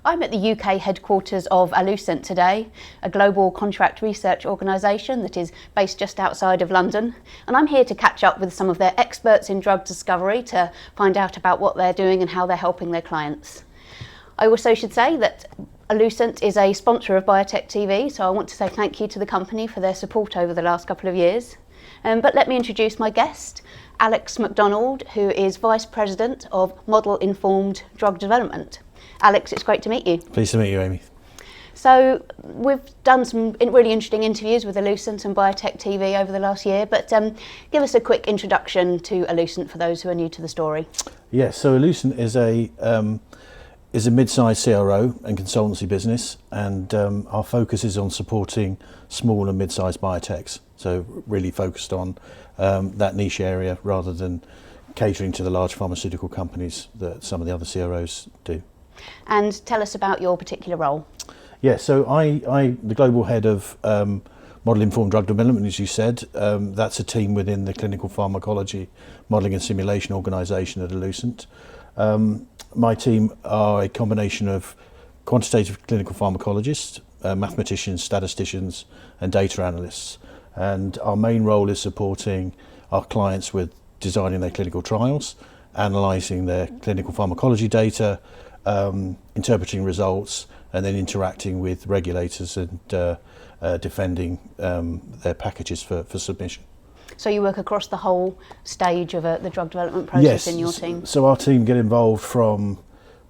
I'm at the UK headquarters of Allucent today, a global contract research organisation that is based just outside of London, and I'm here to catch up with some of their experts in drug discovery to find out about what they're doing and how they're helping their clients. I also should say that Allucent is a sponsor of BiotechTV, so I want to say thank you to the company for their support over the last couple of years. But let me introduce my guest, Alex MacDonald, who is Vice President of Model-Informed Drug Development. Alex, it's great to meet you. Pleased to meet you, Amy. So we've done some really interesting interviews with Allucent and BiotechTV over the last year, but give us a quick introduction to Allucent for those who are new to the story. Yes, so Allucent is a mid-sized CRO and consultancy business, and our focus is on supporting small and mid-sized biotechs. So really focused on that niche area rather than catering to the large pharmaceutical companies that some of the other CROs do. And tell us about your particular role. Yeah, so I'm the global head of Model-Informed Drug Development, as you said. That's a team within the clinical pharmacology modelling and simulation organisation at Allucent. My team are a combination of quantitative clinical pharmacologists, mathematicians, statisticians and data analysts. And our main role is supporting our clients with designing their clinical trials, analysing their clinical pharmacology data, interpreting results, and then interacting with regulators and defending their packages for submission. So you work across the whole stage of the drug development process in your team? So our team get involved from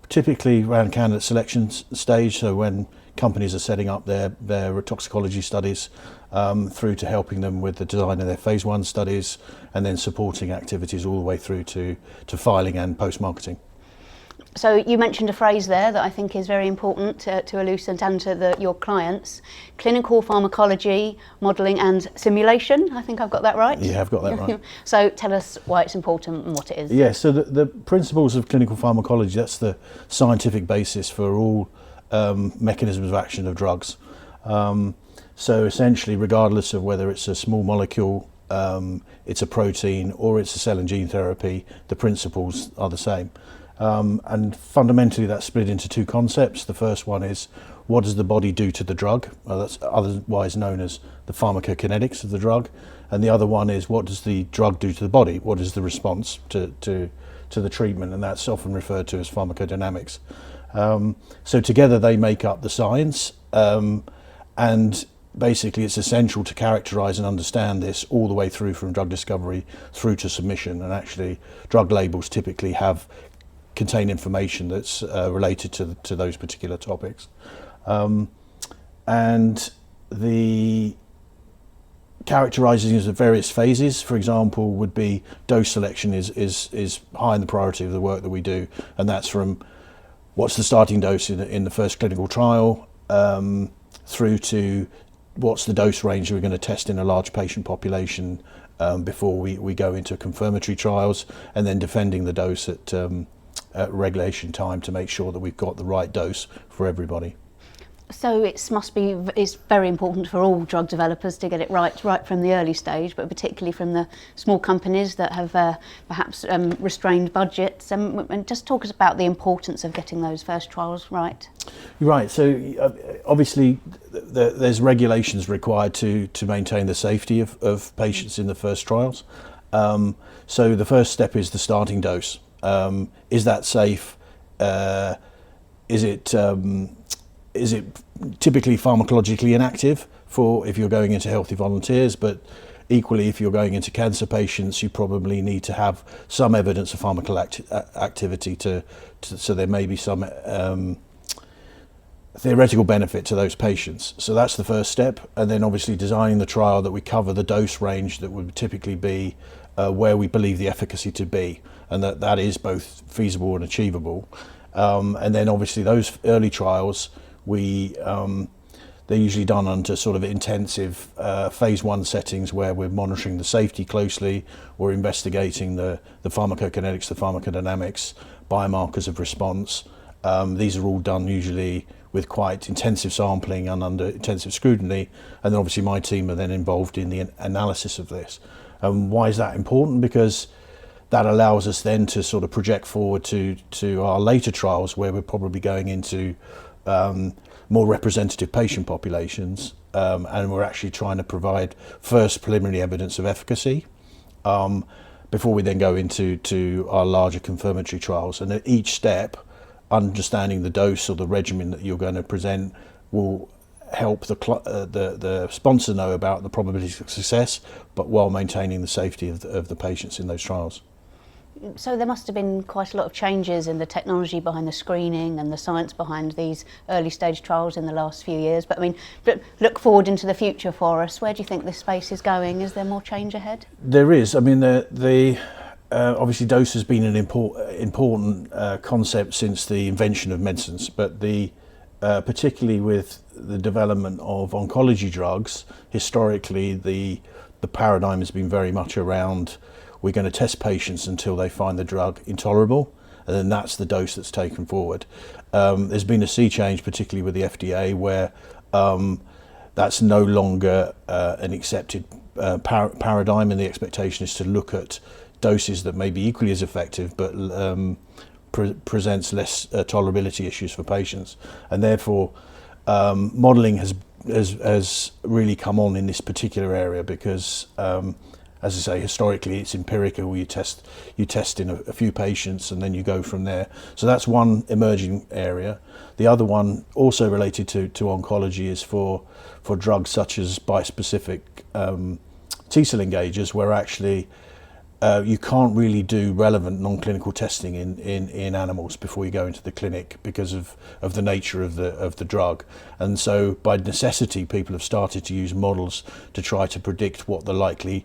typically around candidate selection stage, so when companies are setting up their toxicology studies, through to helping them with the design of their phase 1 studies, and then supporting activities all the way through to filing and post-marketing. So you mentioned a phrase there that I think is very important to Allucent and to your clients: clinical pharmacology, modelling and simulation. I think I've got that right? You have got that right. So tell us why it's important and what it is. Yeah, so the principles of clinical pharmacology, that's the scientific basis for all mechanisms of action of drugs. So essentially, regardless of whether it's a small molecule, it's a protein, or it's a cell and gene therapy, the principles are the same. And fundamentally that's split into two concepts. The first one is, what does the body do to the drug? That's otherwise known as the pharmacokinetics of the drug. And the other one is, what does the drug do to the body? What is the response to the treatment? And that's often referred to as pharmacodynamics. So together they make up the science, and basically it's essential to characterise and understand this all the way through, from drug discovery through to submission. And actually drug labels typically contain information that's related to those particular topics, and the characterising of various phases, for example, would be dose selection is high in the priority of the work that we do, and that's from what's the starting dose in the first clinical trial, through to what's the dose range we're going to test in a large patient population before we go into confirmatory trials, and then defending the dose at regulation time to make sure that we've got the right dose for everybody. So it's very important for all drug developers to get it right from the early stage, but particularly from the small companies that have perhaps restrained budgets. And just talk us about the importance of getting those first trials right. Right. So obviously there's regulations required to maintain the safety of patients in the first trials. So the first step is the starting dose. Is that safe? Is it typically pharmacologically inactive for if you're going into healthy volunteers, but equally if you're going into cancer patients, you probably need to have some evidence of activity so there may be some theoretical benefit to those patients. So that's the first step, and then obviously designing the trial that we cover the dose range that would typically be where we believe the efficacy to be, and that is both feasible and achievable. And then obviously those early trials, they're usually done under sort of intensive phase 1 settings where we're monitoring the safety closely, we're investigating the pharmacokinetics, the pharmacodynamics, biomarkers of response. These are all done usually with quite intensive sampling and under intensive scrutiny, and then obviously my team are then involved in the analysis of this. Why is that important? Because that allows us then to sort of project forward to our later trials, where we're probably going into more representative patient populations, and we're actually trying to provide first preliminary evidence of efficacy before we then go into our larger confirmatory trials. And at each step, understanding the dose or the regimen that you're going to present will help the sponsor know about the probability of success, but while maintaining the safety of the patients in those trials. So there must have been quite a lot of changes in the technology behind the screening and the science behind these early stage trials in the last few years. But I mean, look forward into the future for us. Where do you think this space is going? Is there more change ahead? There is. I mean, obviously dose has been an important concept since the invention of medicines, but particularly with the development of oncology drugs, historically the paradigm has been very much around, we're going to test patients until they find the drug intolerable, and then that's the dose that's taken forward. There's been a sea change, particularly with the FDA, where that's no longer an accepted paradigm, and the expectation is to look at doses that may be equally as effective, but presents less tolerability issues for patients, and therefore modelling has really come on in this particular area, because as I say, historically it's empirical. You test in a few patients and then you go from there. So that's one emerging area. The other one, also related to oncology, is for drugs such as bispecific T-cell engagers, where actually you can't really do relevant non-clinical testing in animals before you go into the clinic because of the nature of the drug. And so by necessity, people have started to use models to try to predict what the likely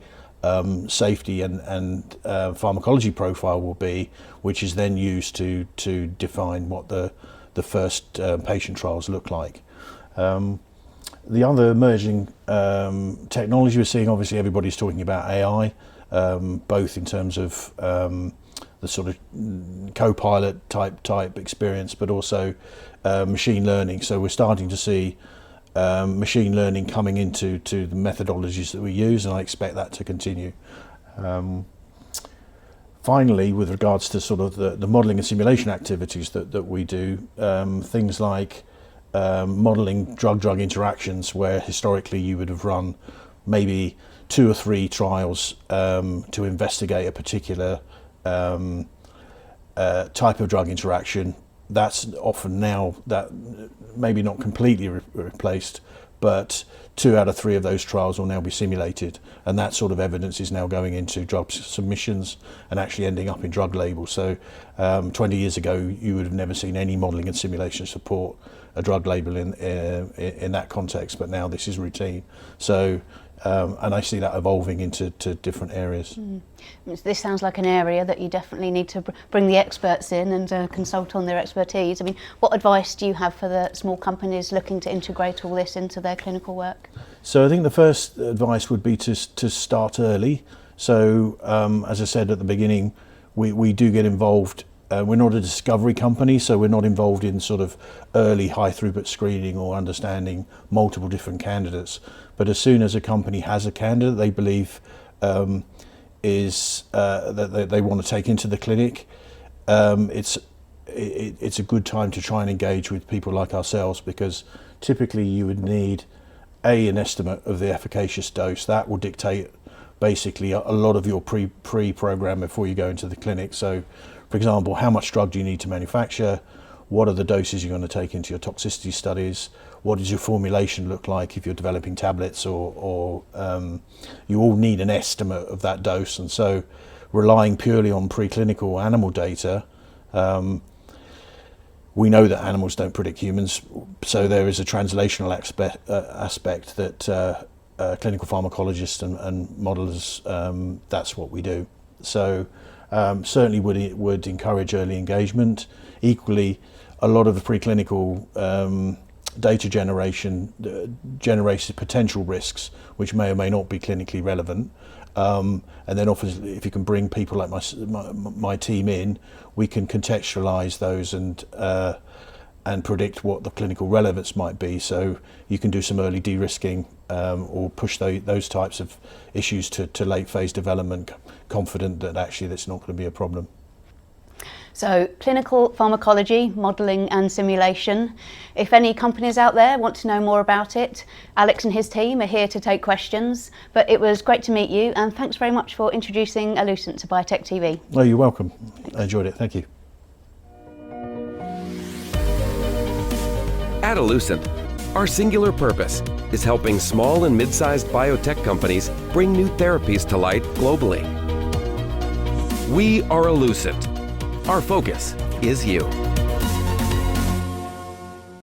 safety and pharmacology profile will be, which is then used to define what the first patient trials look like. The other emerging technology we're seeing, obviously everybody's talking about AI, both in terms of the sort of co-pilot type experience, but also machine learning. So we're starting to see machine learning coming into the methodologies that we use, and I expect that to continue. Finally, with regards to sort of the modelling and simulation activities that we do, things like modelling drug-drug interactions, where historically you would have run maybe 2 or 3 trials to investigate a particular type of drug interaction. That's often now, that maybe not completely replaced, but 2 out of 3 of those trials will now be simulated, and that sort of evidence is now going into drug submissions and actually ending up in drug labels. So 20 years ago you would have never seen any modelling and simulation support a drug label in that context, but now this is routine. So and I see that evolving into different areas. This sounds like an area that you definitely need to bring the experts in and consult on their expertise. I mean, what advice do you have for the small companies looking to integrate all this into their clinical work? So I think the first advice would be to start early. So as I said at the beginning, we do get involved. We're not a discovery company, so we're not involved in sort of early high throughput screening or understanding multiple different candidates. But as soon as a company has a candidate they believe that they want to take into the clinic, it's a good time to try and engage with people like ourselves, because typically you would need an estimate of the efficacious dose. That will dictate basically a lot of your pre-program before you go into the clinic. So for example, how much drug do you need to manufacture? What are the doses you're going to take into your toxicity studies? What does your formulation look like if you're developing tablets, or you all need an estimate of that dose. And so relying purely on preclinical animal data, we know that animals don't predict humans, so there is a translational aspect that clinical pharmacologists and modelers, that's what we do. So certainly would encourage early engagement. Equally, a lot of the preclinical data generation generates potential risks which may or may not be clinically relevant, and then obviously if you can bring people like my team in, we can contextualize those and and predict what the clinical relevance might be, so you can do some early de-risking or push those types of issues to late phase development, confident that actually that's not going to be a problem. So clinical pharmacology, modelling and simulation. If any companies out there want to know more about it, Alex and his team are here to take questions. But it was great to meet you, and thanks very much for introducing Allucent to BiotechTV. Oh, you're welcome. I enjoyed it. Thank you. At Allucent, our singular purpose is helping small and mid-sized biotech companies bring new therapies to light globally. We are Allucent. Our focus is you.